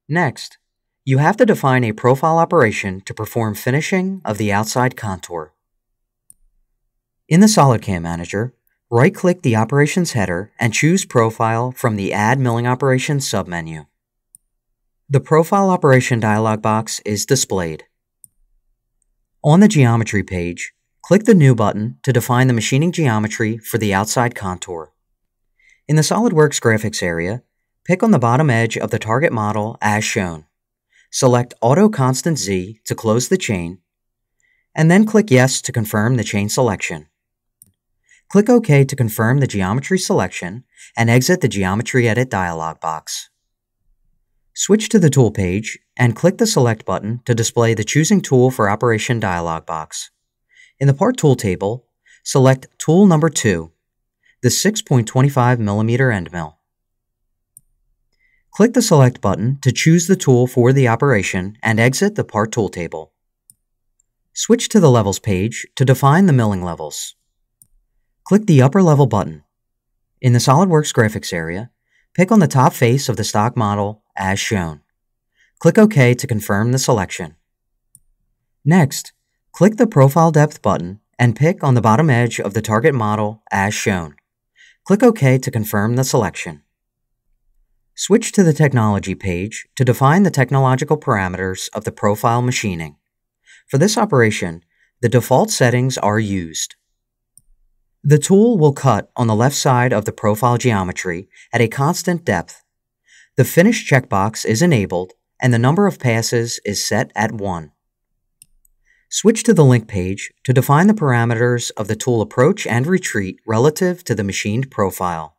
Next, you have to define a profile operation to perform finishing of the outside contour. In the SolidCAM Manager, right-click the operations header and choose Profile from the Add Milling Operations submenu. The Profile Operation dialog box is displayed. On the Geometry page, click the New button to define the machining geometry for the outside contour. In the SolidWorks graphics area, pick on the bottom edge of the target model as shown. Select Auto Constant Z to close the chain, and then click Yes to confirm the chain selection. Click OK to confirm the geometry selection and exit the Geometry Edit dialog box. Switch to the Tool page and click the Select button to display the Choosing Tool for Operation dialog box. In the Part Tool table, select Tool number 2, the 6.25mm end mill. Click the Select button to choose the tool for the operation and exit the Part Tool table. Switch to the Levels page to define the milling levels. Click the Upper Level button. In the SolidWorks graphics area, pick on the top face of the stock model as shown. Click OK to confirm the selection. Next, click the Profile Depth button and pick on the bottom edge of the target model as shown. Click OK to confirm the selection. Switch to the Technology page to define the technological parameters of the profile machining. For this operation, the default settings are used. The tool will cut on the left side of the profile geometry at a constant depth. The Finish checkbox is enabled and the number of passes is set at 1. Switch to the Link page to define the parameters of the tool approach and retreat relative to the machined profile.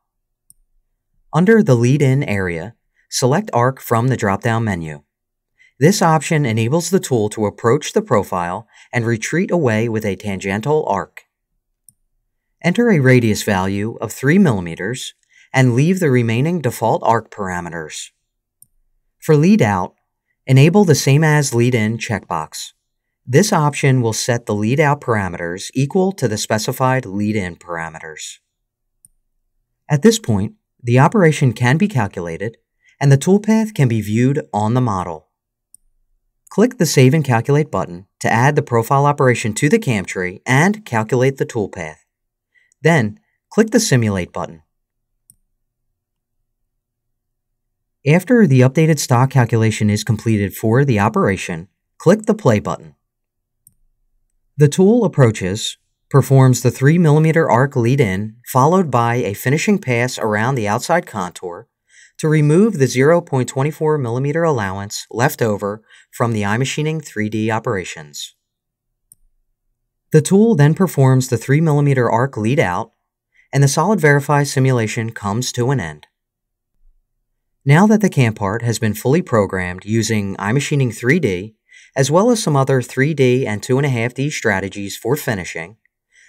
Under the Lead-In area, select Arc from the drop-down menu. This option enables the tool to approach the profile and retreat away with a tangential arc. Enter a radius value of 3 mm and leave the remaining default arc parameters. For Lead Out, enable the Same as Lead In checkbox. This option will set the Lead Out parameters equal to the specified Lead In parameters. At this point, the operation can be calculated and the toolpath can be viewed on the model. Click the Save and Calculate button to add the profile operation to the cam tree and calculate the toolpath. Then, click the Simulate button. After the updated stock calculation is completed for the operation, click the Play button. The tool approaches, performs the 3 mm arc lead-in, followed by a finishing pass around the outside contour to remove the 0.24 mm allowance left over from the iMachining 3D operations. The tool then performs the 3 mm arc lead out, and the Solid Verify simulation comes to an end. Now that the cam part has been fully programmed using iMachining 3D, as well as some other 3D and 2.5D strategies for finishing,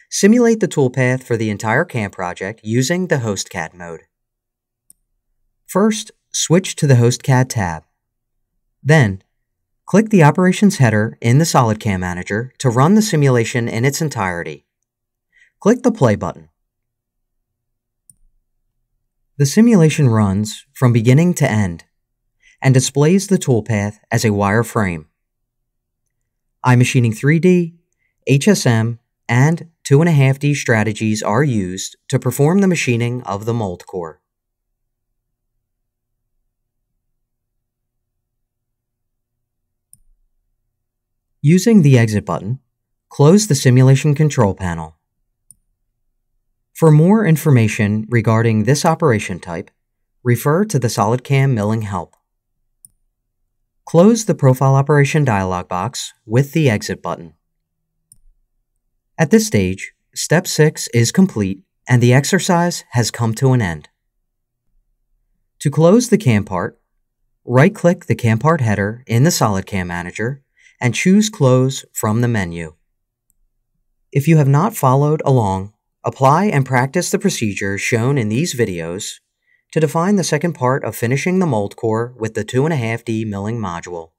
simulate the toolpath for the entire cam project using the HostCAD mode. First, switch to the HostCAD tab. Then, click the Operations header in the SolidCAM Manager to run the simulation in its entirety. Click the Play button. The simulation runs from beginning to end and displays the toolpath as a wireframe. iMachining 3D, HSM, and 2.5D strategies are used to perform the machining of the mold core. Using the Exit button, close the Simulation Control Panel. For more information regarding this operation type, refer to the SolidCAM Milling Help. Close the Profile Operation dialog box with the Exit button. At this stage, Step 6 is complete and the exercise has come to an end. To close the cam part, right-click the cam part header in the SolidCAM Manager and choose Close from the menu. If you have not followed along, apply and practice the procedures shown in these videos to define the second part of finishing the mold core with the 2.5D milling module.